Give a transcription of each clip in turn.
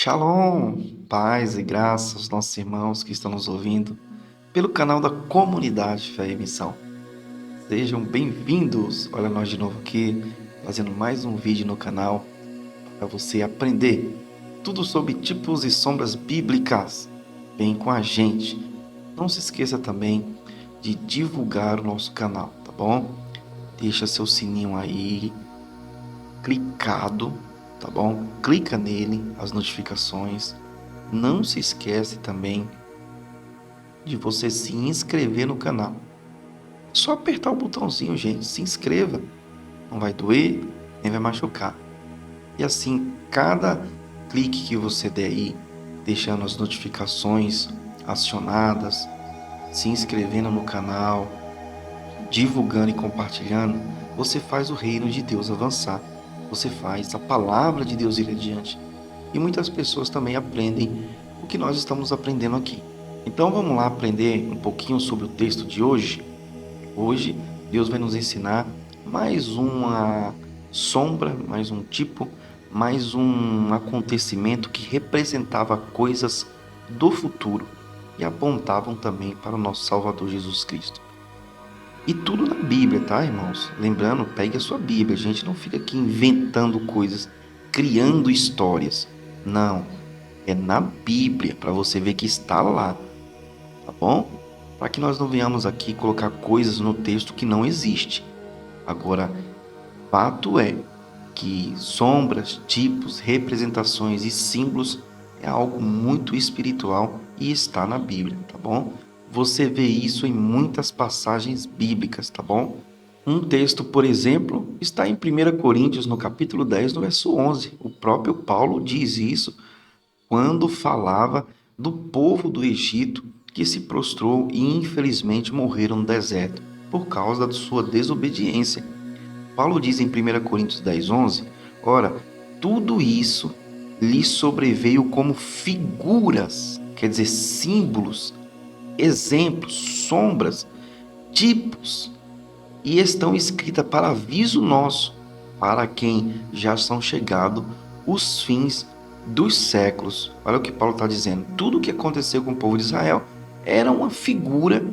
Shalom, paz e graça aos nossos irmãos que estão nos ouvindo pelo canal da Comunidade Fé e Missão. Sejam bem-vindos! Olha nós de novo aqui, fazendo mais um vídeo no canal para você aprender tudo sobre tipos e sombras bíblicas. Vem com a gente. Não se esqueça também de divulgar o nosso canal, tá bom? Deixa seu sininho aí clicado, tá bom? Clica nele, as notificações. Não se esquece também de você se inscrever no canal. É só apertar o botãozinho, gente, se inscreva. Não vai doer, nem vai machucar. E assim, cada clique que você der aí, deixando as notificações acionadas, se inscrevendo no canal, divulgando e compartilhando, você faz o reino de Deus avançar. Você faz a palavra de Deus ir adiante. E muitas pessoas também aprendem o que nós estamos aprendendo aqui. Então vamos lá aprender um pouquinho sobre o texto de hoje. Hoje Deus vai nos ensinar mais uma sombra, mais um tipo, mais um acontecimento que representava coisas do futuro e apontavam também para o nosso Salvador Jesus Cristo. E tudo na Bíblia, tá, irmãos? Lembrando, pegue a sua Bíblia. A gente não fica aqui inventando coisas, criando histórias. Não, é na Bíblia, para você ver que está lá, tá bom? Para que nós não venhamos aqui colocar coisas no texto que não existe. Agora, fato é que sombras, tipos, representações e símbolos é algo muito espiritual e está na Bíblia, tá bom? Você vê isso em muitas passagens bíblicas, tá bom? Um texto, por exemplo, está em 1 Coríntios, no capítulo 10, no verso 11. O próprio Paulo diz isso quando falava do povo do Egito que se prostrou e infelizmente morreram no deserto por causa da sua desobediência. Paulo diz em 1 Coríntios 10, 11, ora, tudo isso lhe sobreveio como figuras, quer dizer, símbolos, exemplos, sombras, tipos, e estão escritas para aviso nosso, para quem já são chegados os fins dos séculos. Olha o que Paulo está dizendo. Tudo o que aconteceu com o povo de Israel era uma figura,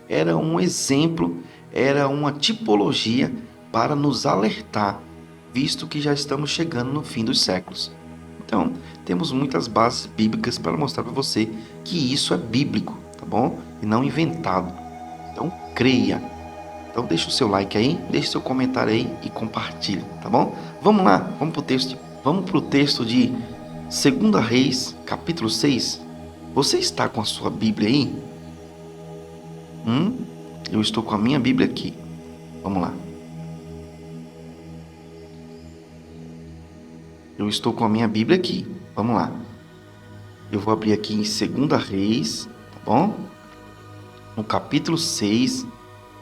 era um exemplo, era uma tipologia para nos alertar, visto que já estamos chegando no fim dos séculos. Então, temos muitas bases bíblicas para mostrar para você que isso é bíblico, tá bom? E não inventado. Então, creia. Então, deixa o seu like aí, deixa o seu comentário aí e compartilha, tá bom? Vamos lá, vamos pro texto de 2 Reis, capítulo 6. Você está com a sua Bíblia aí? Eu estou com a minha Bíblia aqui. Vamos lá. Eu estou com a minha Bíblia aqui. Vamos lá. Eu vou abrir aqui em 2 Reis, tá bom? No capítulo 6.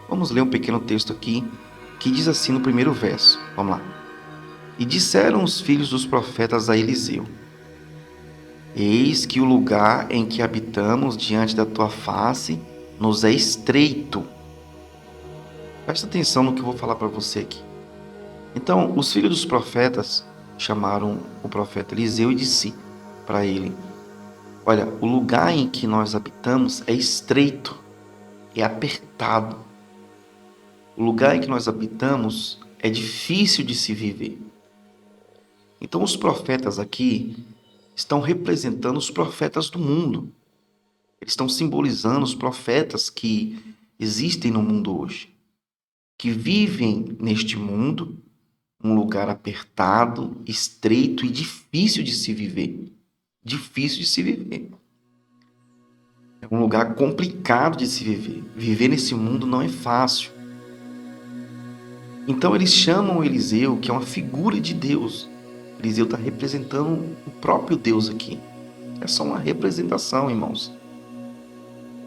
Vamos ler um pequeno texto aqui que diz assim no primeiro verso. Vamos lá. E disseram os filhos dos profetas a Eliseu: eis que o lugar em que habitamos diante da tua face nos é estreito. Presta atenção no que eu vou falar para você aqui. Então, os filhos dos profetas chamaram o profeta Eliseu e disse para ele: olha, o lugar em que nós habitamos é estreito, é apertado. O lugar em que nós habitamos é difícil de se viver. Então, os profetas aqui estão representando os profetas do mundo. Eles estão simbolizando os profetas que existem no mundo hoje, que vivem neste mundo, um lugar apertado, estreito e difícil de se viver. Difícil de se viver. É um lugar complicado de se viver. Viver nesse mundo não é fácil. Então eles chamam Eliseu, que é uma figura de Deus. Eliseu está representando o próprio Deus aqui. É só uma representação, irmãos.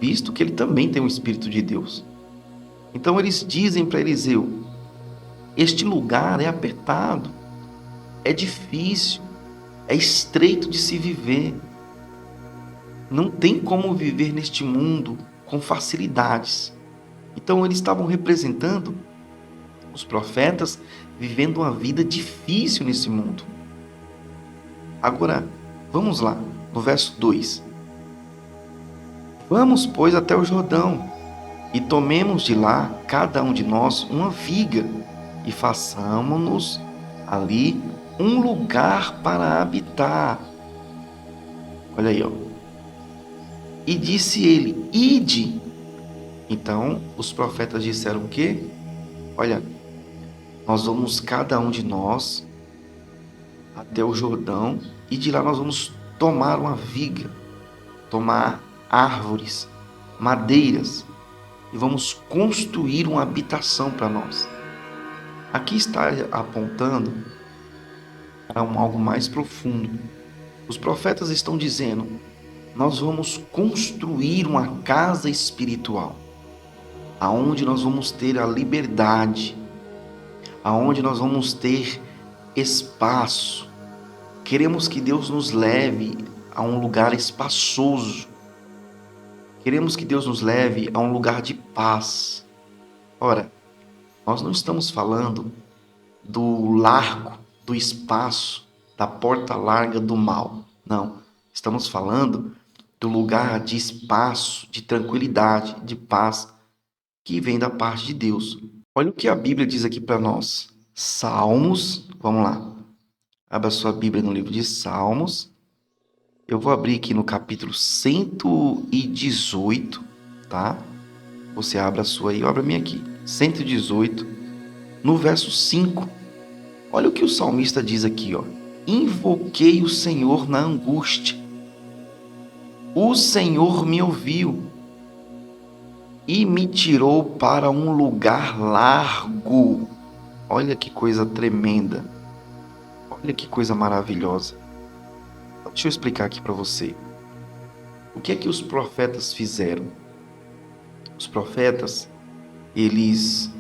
Visto que ele também tem o Espírito de Deus. Então eles dizem para Eliseu: este lugar é apertado, é difícil, é estreito de se viver. Não tem como viver neste mundo com facilidades. Então eles estavam representando os profetas vivendo uma vida difícil nesse mundo. Agora, Vamos lá, no verso 2. Vamos, pois, até o Jordão, e tomemos de lá, cada um de nós, uma viga, e façamo-nos ali um lugar para habitar. Olha aí, ó. E disse ele: ide. Então os profetas disseram o quê? Olha, nós vamos, cada um de nós, até o Jordão, e de lá nós vamos tomar uma viga, tomar árvores, madeiras, e vamos construir uma habitação para nós. Aqui está apontando para algo mais profundo. Os profetas estão dizendo: nós vamos construir uma casa espiritual, aonde nós vamos ter a liberdade, aonde nós vamos ter espaço. Queremos que Deus nos leve a um lugar espaçoso. Queremos que Deus nos leve a um lugar de paz. Ora, nós não estamos falando do largo, do espaço, da porta larga do mal. Não. Estamos falando do lugar de espaço, de tranquilidade, de paz, que vem da parte de Deus. Olha o que a Bíblia diz aqui para nós. Salmos, vamos lá. Abra sua Bíblia no livro de Salmos. Eu vou abrir aqui no capítulo 118, tá? Você abre a sua aí, eu abro a minha aqui. 118, no verso 5. Olha o que o salmista diz aqui, ó. Invoquei o Senhor na angústia. O Senhor me ouviu e me tirou para um lugar largo. Olha que coisa tremenda. Olha que coisa maravilhosa. Deixa eu explicar aqui para você. O que é que os profetas fizeram? Os profetas, eles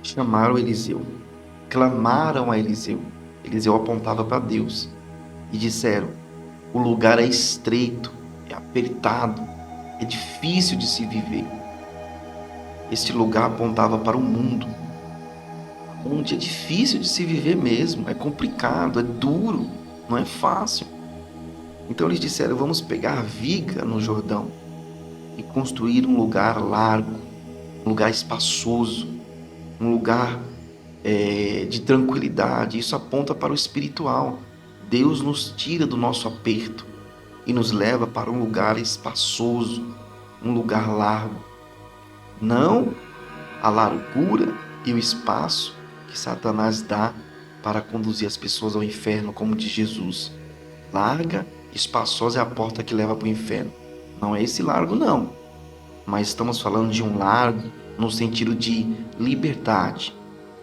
chamaram Eliseu, clamaram a Eliseu. Eliseu apontava para Deus e disseram: o lugar é estreito, é apertado, é difícil de se viver. Este lugar apontava para o mundo, onde é difícil de se viver mesmo, é complicado, é duro, não é fácil. Então eles disseram: vamos pegar viga no Jordão e construir um lugar largo, um lugar espaçoso, um lugar de tranquilidade. Isso aponta para o espiritual. Deus nos tira do nosso aperto e nos leva para um lugar espaçoso, um lugar largo. Não a largura e o espaço que Satanás dá para conduzir as pessoas ao inferno, como diz Jesus. Larga, espaçosa é a porta que leva para o inferno. Não é esse largo, não. Mas estamos falando de um largo no sentido de liberdade,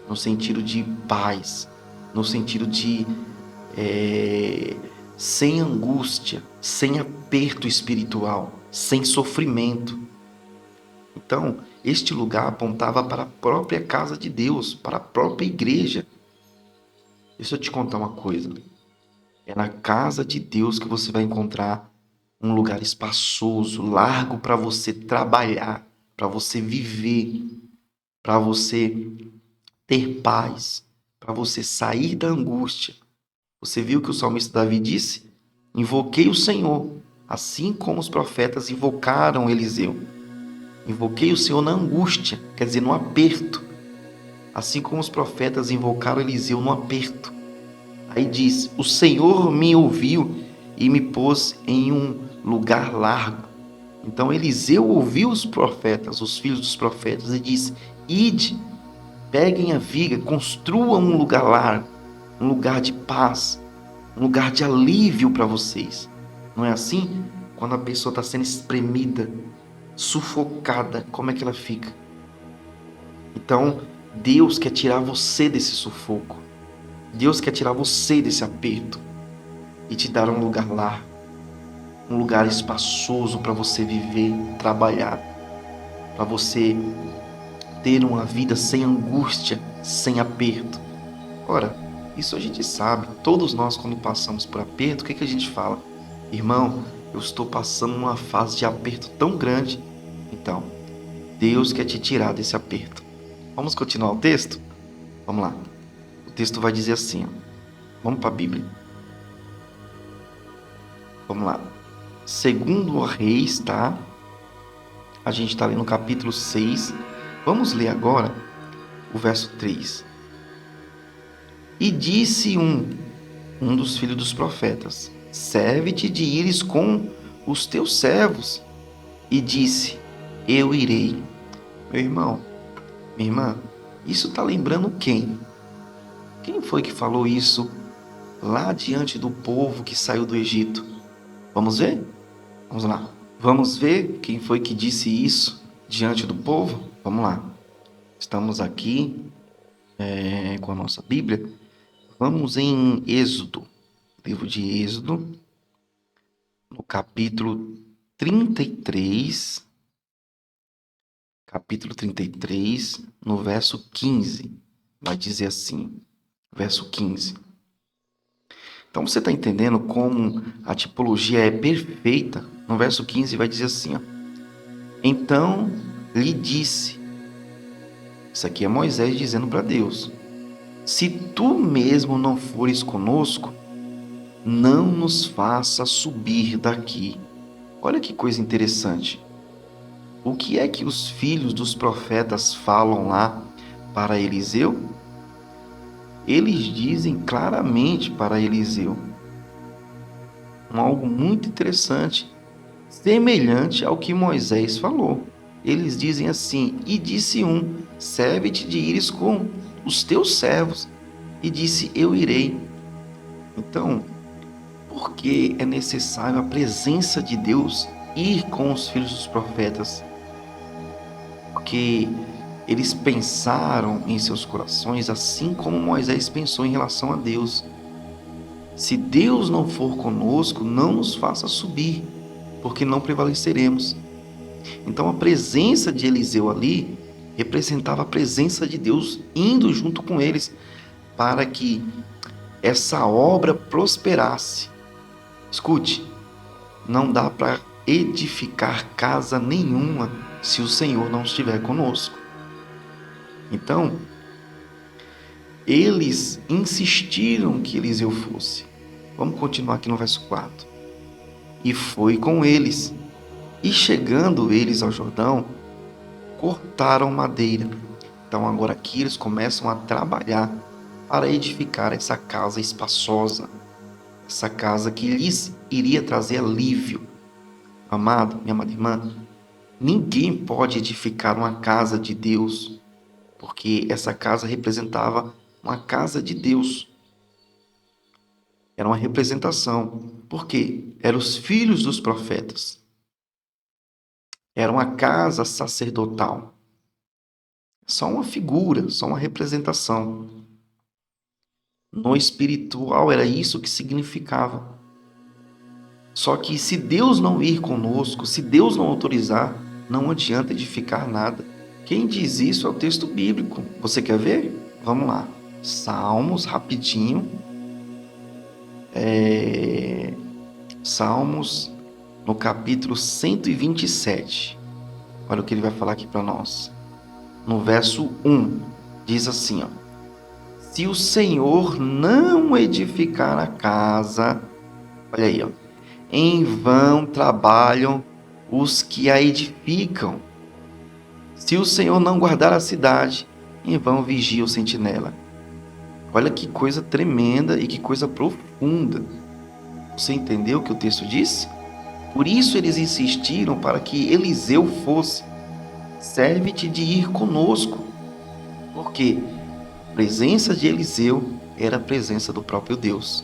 no sentido de paz, no sentido de sem angústia, sem aperto espiritual, sem sofrimento. Então, este lugar apontava para a própria casa de Deus, para a própria igreja. Deixa eu te contar uma coisa. É na casa de Deus que você vai encontrar um lugar espaçoso, largo para você trabalhar, para você viver, para você ter paz, para você sair da angústia. Você viu que o salmista Davi disse? Invoquei o Senhor, assim como os profetas invocaram Eliseu. Invoquei o Senhor na angústia, quer dizer, no aperto. Assim como os profetas invocaram Eliseu no aperto. Aí diz: o Senhor me ouviu e me pôs em um lugar largo. Então Eliseu ouviu os profetas, os filhos dos profetas, e disse: ide, peguem a viga, construam um lugar largo, um lugar de paz, um lugar de alívio para vocês. Não é assim? Quando a pessoa está sendo espremida, sufocada, como é que ela fica? Então, Deus quer tirar você desse sufoco. Deus quer tirar você desse aperto e te dar um lugar largo, um lugar espaçoso para você viver, trabalhar, para você ter uma vida sem angústia, sem aperto. Ora, isso a gente sabe. Todos nós, quando passamos por aperto, o que a gente fala? Irmão, eu estou passando uma fase de aperto tão grande. Então, Deus quer te tirar desse aperto. Vamos continuar o texto? Vamos lá. O texto vai dizer assim, ó. Vamos para a Bíblia. Vamos lá. Segundo Reis, tá? A gente está ali no capítulo 6. Vamos ler agora o verso 3. E disse um dos filhos dos profetas: serve-te de ires com os teus servos. E disse: eu irei. Meu irmão, minha irmã, isso está lembrando quem? Quem foi que falou isso lá diante do povo que saiu do Egito? Vamos ver? Vamos lá. Vamos ver quem foi que disse isso diante do povo? Vamos lá. Estamos aqui com a nossa Bíblia. Vamos em Êxodo, livro de Êxodo, no capítulo 33, no verso 15. Vai dizer assim, verso 15. Então você está entendendo como a tipologia é perfeita? No verso 15 vai dizer assim, ó. Então lhe disse, isso aqui é Moisés dizendo para Deus: se tu mesmo não fores conosco, não nos faça subir daqui. Olha que coisa interessante. O que é que os filhos dos profetas falam lá para Eliseu? Eles dizem claramente para Eliseu algo muito interessante, semelhante ao que Moisés falou. Eles dizem assim: e disse serve-te de ires com os teus servos. E disse: eu irei. Então, por que é necessário a presença de Deus ir com os filhos dos profetas? Porque eles pensaram em seus corações assim como Moisés pensou em relação a Deus. Se Deus não for conosco, não nos faça subir, porque não prevaleceremos. Então a presença de Eliseu ali representava a presença de Deus indo junto com eles para que essa obra prosperasse. Escute, não dá para edificar casa nenhuma se o Senhor não estiver conosco. Então, eles insistiram que Eliseu fosse. Vamos continuar aqui no verso 4. E foi com eles. E chegando eles ao Jordão, cortaram madeira. Então agora aqui eles começam a trabalhar para edificar essa casa espaçosa, essa casa que lhes iria trazer alívio. Amado, minha amada irmã, ninguém pode edificar uma casa de Deus, porque essa casa representava uma casa de Deus. Era uma representação. Por quê? Eram os filhos dos profetas. Era uma casa sacerdotal. Só uma figura, só uma representação. No espiritual era isso que significava. Só que se Deus não ir conosco, se Deus não autorizar, não adianta edificar nada. Quem diz isso é o texto bíblico. Você quer ver? Vamos lá. Salmos, rapidinho. Salmos, no capítulo 127. Olha o que ele vai falar aqui para nós. No verso 1, diz assim, ó: se o Senhor não edificar a casa, olha aí, ó, em vão trabalham os que a edificam. Se o Senhor não guardar a cidade, em vão vigia o sentinela. Olha que coisa tremenda e que coisa profunda. Você entendeu o que o texto disse? Por isso eles insistiram para que Eliseu fosse. Serve-te de ir conosco. Porque a presença de Eliseu era a presença do próprio Deus.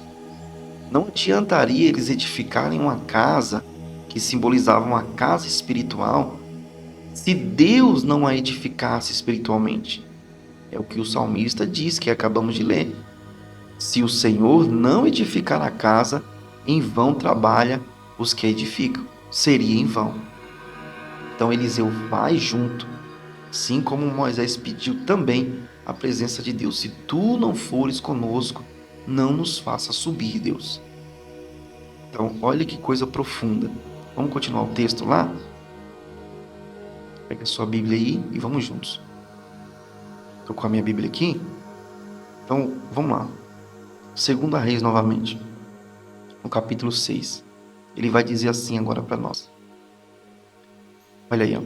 Não adiantaria eles edificarem uma casa que simbolizava uma casa espiritual se Deus não a edificasse espiritualmente. É o que o salmista diz, que acabamos de ler. Se o Senhor não edificar a casa, em vão trabalha os que a edificam. Seria em vão. Então Eliseu vai junto, assim como Moisés pediu também a presença de Deus. Se tu não fores conosco, não nos faça subir, Deus. Então, olha que coisa profunda. Vamos continuar o texto lá? Pega a sua Bíblia aí e vamos juntos. Estou com a minha Bíblia aqui. Então, vamos lá. 2 Reis novamente, no capítulo 6. ele vai dizer assim agora para nós. Olha aí, ó.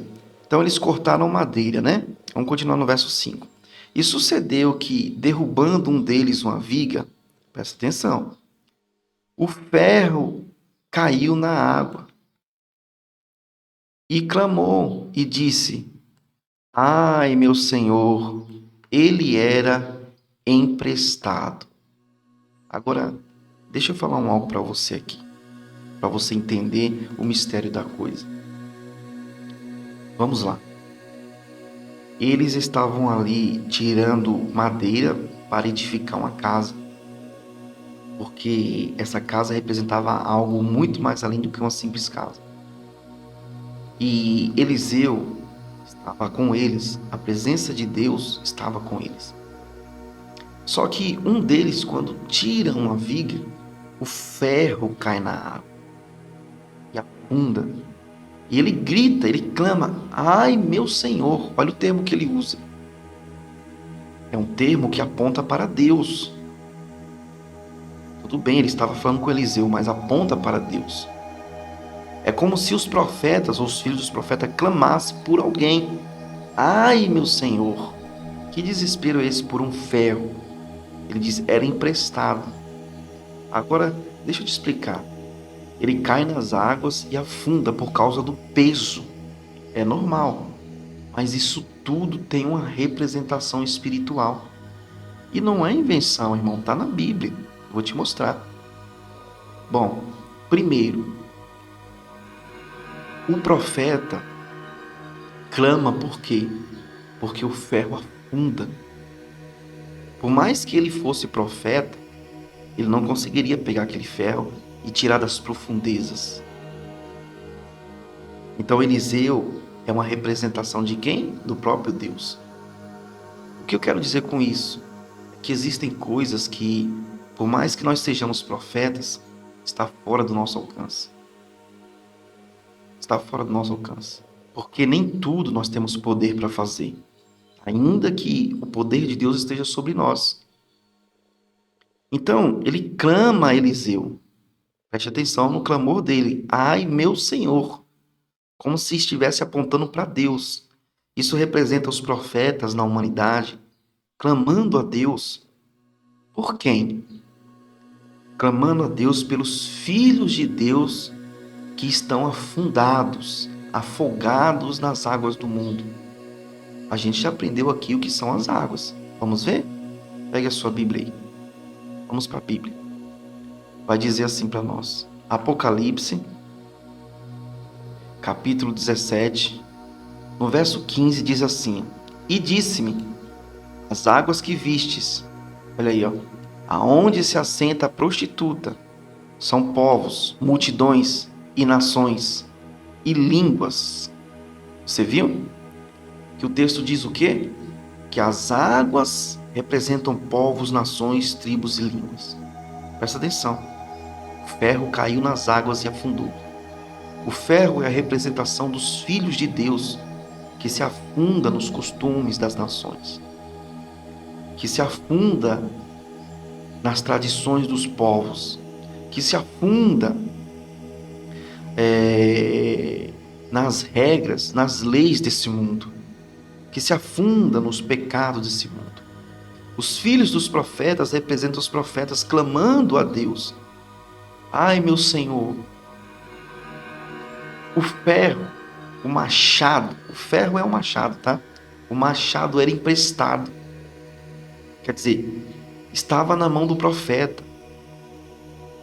Então eles cortaram madeira, né? Vamos continuar no verso 5. E sucedeu que, derrubando um deles uma viga, presta atenção, o ferro caiu na água e clamou e disse: Ai, meu senhor, ele era emprestado. Agora, deixa eu falar algo para você aqui, para você entender o mistério da coisa. Vamos lá. Eles estavam ali tirando madeira para edificar uma casa, porque essa casa representava algo muito mais além do que uma simples casa. E Eliseu estava com eles, a presença de Deus estava com eles. Só que um deles, quando tira uma viga, o ferro cai na água e afunda. E ele grita, ele clama: Ai, meu Senhor! Olha o termo que ele usa. É um termo que aponta para Deus. Tudo bem, ele estava falando com Eliseu, mas aponta para Deus. É como se os profetas, ou os filhos dos profetas, clamassem por alguém. Ai, meu Senhor! Que desespero é esse por um ferro? Ele diz, era emprestado. Agora, deixa eu te explicar. Ele cai nas águas e afunda por causa do peso. É normal. Mas isso tudo tem uma representação espiritual. E não é invenção, irmão. Está na Bíblia. Eu vou te mostrar. Bom, primeiro, o profeta clama por quê? Porque o ferro afunda. Por mais que ele fosse profeta, ele não conseguiria pegar aquele ferro e tirar das profundezas. Então Eliseu é uma representação de quem? Do próprio Deus. O que eu quero dizer com isso? É que existem coisas que, por mais que nós sejamos profetas, está fora do nosso alcance. Está fora do nosso alcance. Porque nem tudo nós temos poder para fazer, ainda que o poder de Deus esteja sobre nós. Então, ele clama a Eliseu. Preste atenção no clamor dele. Ai, meu Senhor. Como se estivesse apontando para Deus. Isso representa os profetas na humanidade, clamando a Deus. Por quem? Clamando a Deus pelos filhos de Deus que estão afundados, afogados nas águas do mundo. A gente já aprendeu aqui o que são as águas. Vamos ver? Pegue a sua Bíblia aí. Vamos para a Bíblia. Vai dizer assim para nós. Apocalipse, capítulo 17, no verso 15 diz assim: E disse-me, as águas que vistes, olha aí, ó, aonde se assenta a prostituta, são povos, multidões e nações e línguas. Você viu? Que o texto diz o quê? Que as águas representam povos, nações, tribos e línguas. Presta atenção. O ferro caiu nas águas e afundou. O ferro é a representação dos filhos de Deus que se afunda nos costumes das nações, que se afunda nas tradições dos povos, que se afunda nas regras, nas leis desse mundo, que se afunda nos pecados desse mundo. Os filhos dos profetas representam os profetas clamando a Deus. Ai, meu Senhor. O ferro, o machado, o ferro é um machado, tá? O machado era emprestado. Quer dizer, estava na mão do profeta.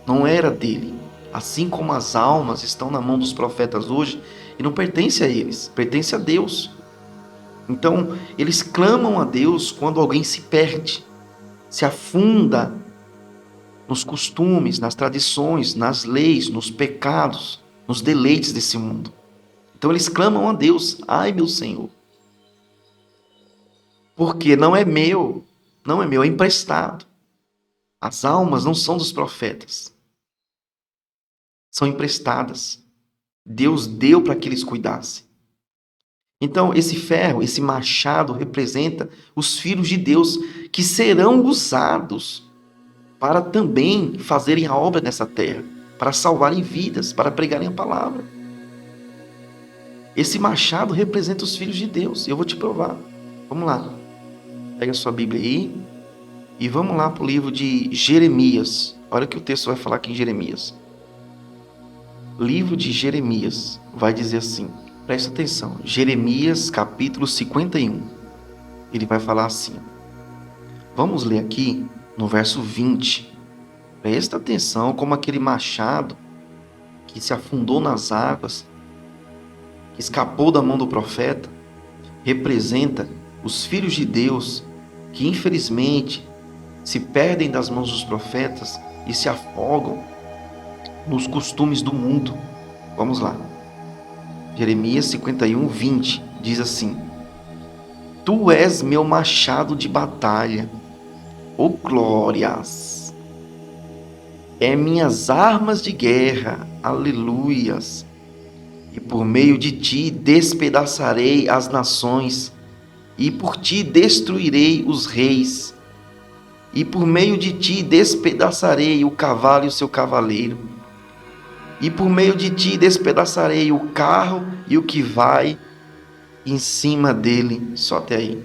Não era dele. Assim como as almas estão na mão dos profetas hoje, e não pertence a eles, pertence a Deus. Então, eles clamam a Deus quando alguém se perde, se afunda nos costumes, nas tradições, nas leis, nos pecados, nos deleites desse mundo. Então, eles clamam a Deus, ai meu Senhor. Porque não é meu, é emprestado. As almas não são dos profetas, são emprestadas. Deus deu para que eles cuidassem. Então, esse ferro, esse machado representa os filhos de Deus que serão usados para também fazerem a obra nessa terra. para salvarem vidas, para pregarem a palavra. Esse machado representa os filhos de Deus. Eu vou te provar. Vamos lá. Pega a sua Bíblia aí e vamos lá para o livro de Jeremias. Olha o que o texto vai falar aqui em Jeremias. Livro de Jeremias vai dizer assim. Presta atenção. Jeremias capítulo 51. Ele vai falar assim. Vamos ler aqui no verso 20. Presta atenção como aquele machado que se afundou nas águas, que escapou da mão do profeta, representa os filhos de Deus que infelizmente se perdem das mãos dos profetas e se afogam nos costumes do mundo. Vamos lá. Jeremias 51, 20 diz assim: Tu és meu machado de batalha, ó glórias, é minhas armas de guerra, aleluias, e por meio de ti despedaçarei as nações, e por ti destruirei os reis, e por meio de ti despedaçarei o cavalo e o seu cavaleiro, e por meio de ti despedaçarei o carro e o que vai em cima dele. Só até aí.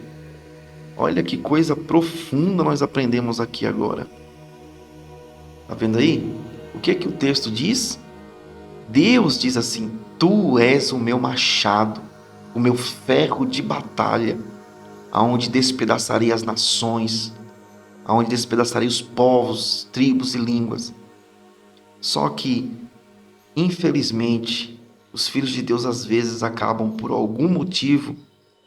Olha que coisa profunda nós aprendemos aqui agora. Tá vendo aí? O que é que o texto diz? Deus diz assim: Tu és o meu machado, o meu ferro de batalha, aonde despedaçarei as nações, aonde despedaçarei os povos, tribos e línguas. Só que, infelizmente, os filhos de Deus às vezes acabam, por algum motivo,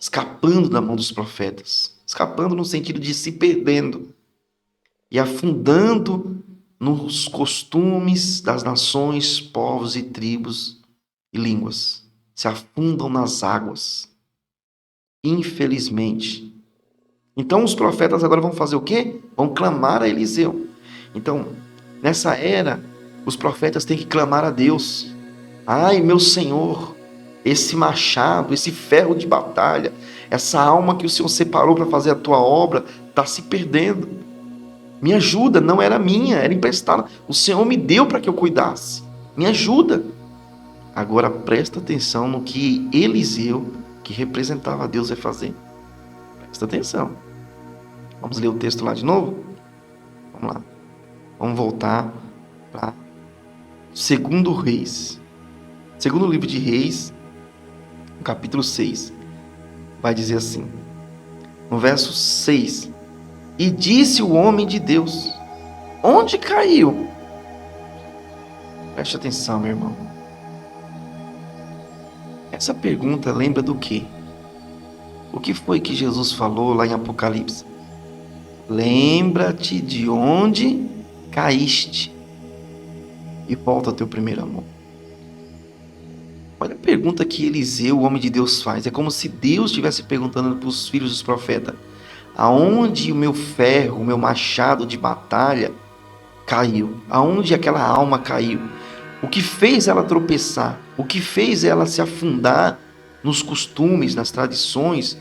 escapando da mão dos profetas. Escapando no sentido de se perdendo e afundando nos costumes das nações, povos e tribos e línguas. Se afundam nas águas. Infelizmente. Então os profetas agora vão fazer o quê? Vão clamar a Eliseu. Então, nessa era, os profetas têm que clamar a Deus. Ai, meu Senhor, esse machado, esse ferro de batalha, essa alma que o Senhor separou para fazer a tua obra, está se perdendo. Me ajuda, não era minha, era emprestada. O Senhor me deu para que eu cuidasse. Me ajuda. Agora presta atenção no que Eliseu, que representava Deus, vai fazer. Presta atenção. Vamos ler o texto lá de novo? Vamos lá. Vamos voltar para Segundo Reis. Segundo livro de Reis, capítulo 6. Vai dizer assim, no verso 6. E disse o homem de Deus: Onde caiu? Preste atenção, meu irmão. Essa pergunta lembra do quê? O que foi que Jesus falou lá em Apocalipse? Lembra-te de onde caíste e volta ao teu primeiro amor. Olha a pergunta que Eliseu, o homem de Deus, faz. É como se Deus estivesse perguntando para os filhos dos profetas: aonde o meu ferro, o meu machado de batalha caiu? Aonde aquela alma caiu? O que fez ela tropeçar? O que fez ela se afundar nos costumes, nas tradições,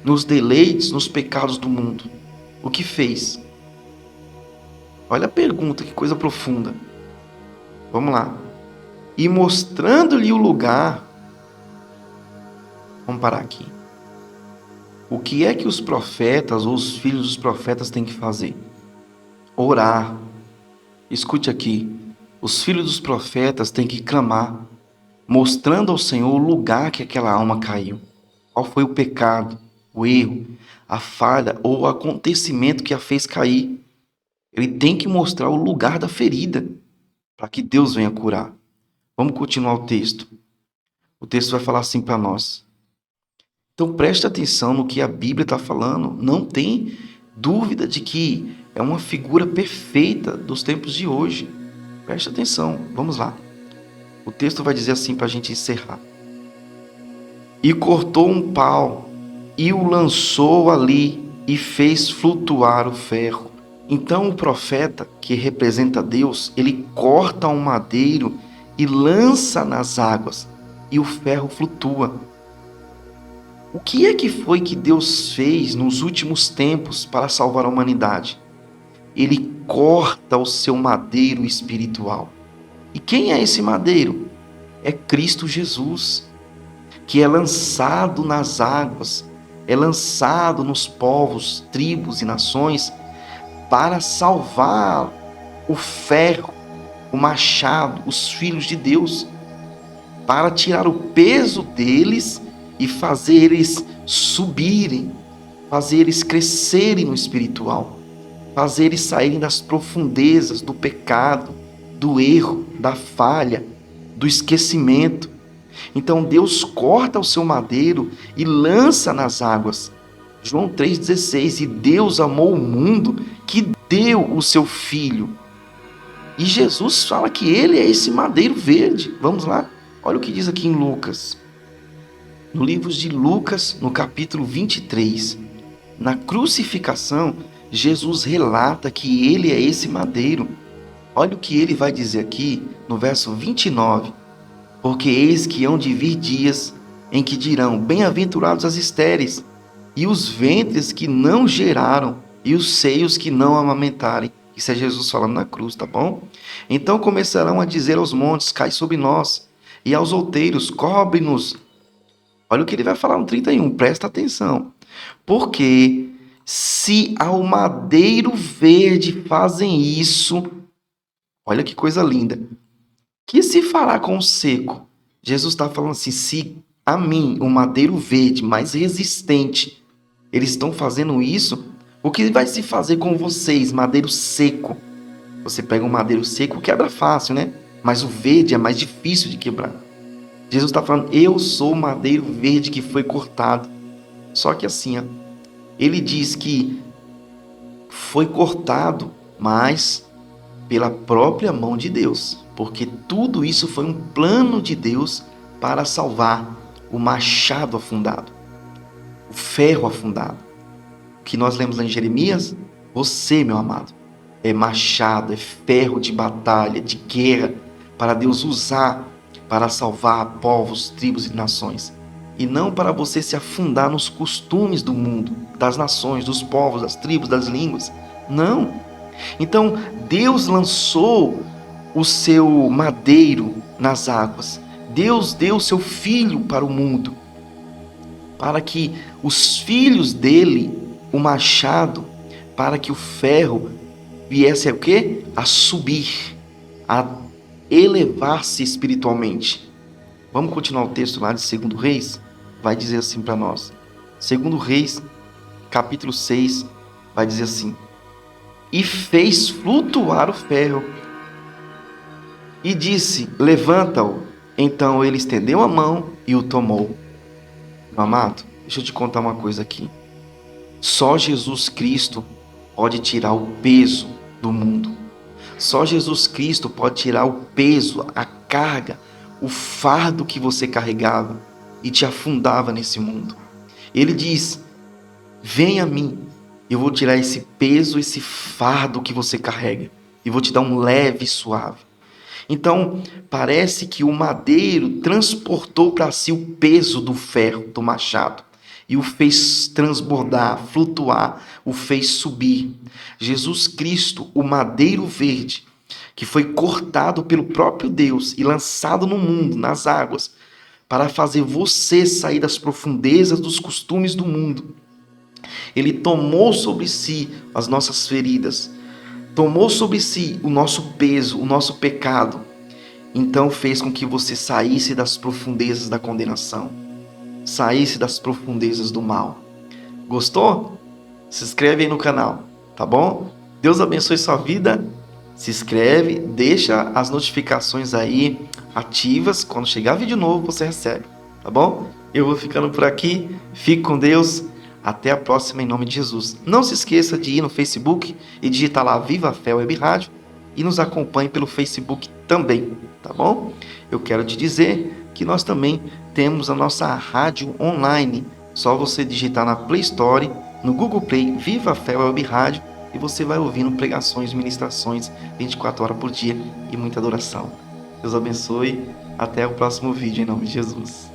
nos deleites, nos pecados do mundo? O que fez? Olha a pergunta, que coisa profunda. Vamos lá. E mostrando-lhe o lugar, vamos parar aqui. O que é que os profetas ou os filhos dos profetas têm que fazer? Orar. Escute aqui. Os filhos dos profetas têm que clamar, mostrando ao Senhor o lugar que aquela alma caiu. Qual foi o pecado, o erro, a falha ou o acontecimento que a fez cair. Ele tem que mostrar o lugar da ferida para que Deus venha curar. Vamos continuar o texto. O texto vai falar assim para nós. Então preste atenção no que a Bíblia está falando. Não tem dúvida de que é uma figura perfeita dos tempos de hoje. Preste atenção, vamos lá. O texto vai dizer assim para a gente encerrar. E cortou um pau e o lançou ali e fez flutuar o ferro. Então o profeta, que representa Deus, ele corta um madeiro e lança nas águas e o ferro flutua. O que é que foi que Deus fez nos últimos tempos para salvar a humanidade? Ele corta o seu madeiro espiritual. E quem é esse madeiro? É Cristo Jesus, que é lançado nas águas, é lançado nos povos, tribos e nações para salvar o ferro, o machado, os filhos de Deus, para tirar o peso deles e fazer eles subirem, fazer eles crescerem no espiritual, fazer eles saírem das profundezas do pecado, do erro, da falha, do esquecimento. Então Deus corta o seu madeiro e lança nas águas. João 3,16, e Deus amou o mundo que deu o seu Filho. E Jesus fala que ele é esse madeiro verde. Vamos lá? Olha o que diz aqui em Lucas. No livro de Lucas, no capítulo 23, na crucificação, Jesus relata que ele é esse madeiro. Olha o que ele vai dizer aqui no verso 29. Porque eis que hão de vir dias em que dirão, bem-aventurados as estéreis, e os ventres que não geraram, e os seios que não amamentarem. Isso é Jesus falando na cruz, tá bom? Então começarão a dizer aos montes, cai sobre nós, e aos outeiros, cobre-nos. Olha o que ele vai falar no 31, presta atenção. Porque se ao madeiro verde fazem isso, olha que coisa linda, que se fará com o seco? Jesus está falando assim, se a mim, o madeiro verde, mais resistente, eles estão fazendo isso, o que vai se fazer com vocês, madeiro seco? Você pega um madeiro seco, quebra fácil, né? Mas o verde é mais difícil de quebrar. Jesus está falando, eu sou o madeiro verde que foi cortado. Só que assim, ó, ele diz que foi cortado, mas pela própria mão de Deus. Porque tudo isso foi um plano de Deus para salvar o machado afundado, o ferro afundado. O que nós lemos lá em Jeremias, você, meu amado, é machado, é ferro de batalha, de guerra, para Deus usar para salvar povos, tribos e nações. E não para você se afundar nos costumes do mundo, das nações, dos povos, das tribos, das línguas. Não. Então, Deus lançou o seu madeiro nas águas. Deus deu o seu Filho para o mundo, para que os filhos dele, o machado, para que o ferro viesse a quê? A subir, a elevar-se espiritualmente. Vamos continuar o texto lá de 2 Reis? Vai dizer assim para nós. 2 Reis, capítulo 6, vai dizer assim: e fez flutuar o ferro, e disse, levanta-o. Então ele estendeu a mão e o tomou. Meu amado, deixa eu te contar uma coisa aqui. Só Jesus Cristo pode tirar o peso do mundo. Só Jesus Cristo pode tirar o peso, a carga, o fardo que você carregava e te afundava nesse mundo. Ele diz, vem a mim, eu vou tirar esse peso, esse fardo que você carrega, e vou te dar um leve e suave. Então, parece que o madeiro transportou para si o peso do ferro, do machado, e o fez transbordar, flutuar, o fez subir. Jesus Cristo, o madeiro verde, que foi cortado pelo próprio Deus e lançado no mundo, nas águas, para fazer você sair das profundezas dos costumes do mundo. Ele tomou sobre si as nossas feridas, tomou sobre si o nosso peso, o nosso pecado. Então fez com que você saísse das profundezas da condenação, saísse das profundezas do mal. Gostou? Se inscreve aí no canal, tá bom? Deus abençoe sua vida. Se inscreve, deixa as notificações aí ativas. Quando chegar vídeo novo, você recebe, tá bom? Eu vou ficando por aqui. Fique com Deus. Até a próxima, em nome de Jesus. Não se esqueça de ir no Facebook e digitar lá Viva Fé Web Rádio e nos acompanhe pelo Facebook também, tá bom? Eu quero te dizer que nós também temos a nossa rádio online. Só você digitar na Play Store, no Google Play, Viva Fé Web Rádio, e você vai ouvindo pregações, ministrações 24 horas por dia e muita adoração. Deus abençoe. Até o próximo vídeo, em nome de Jesus.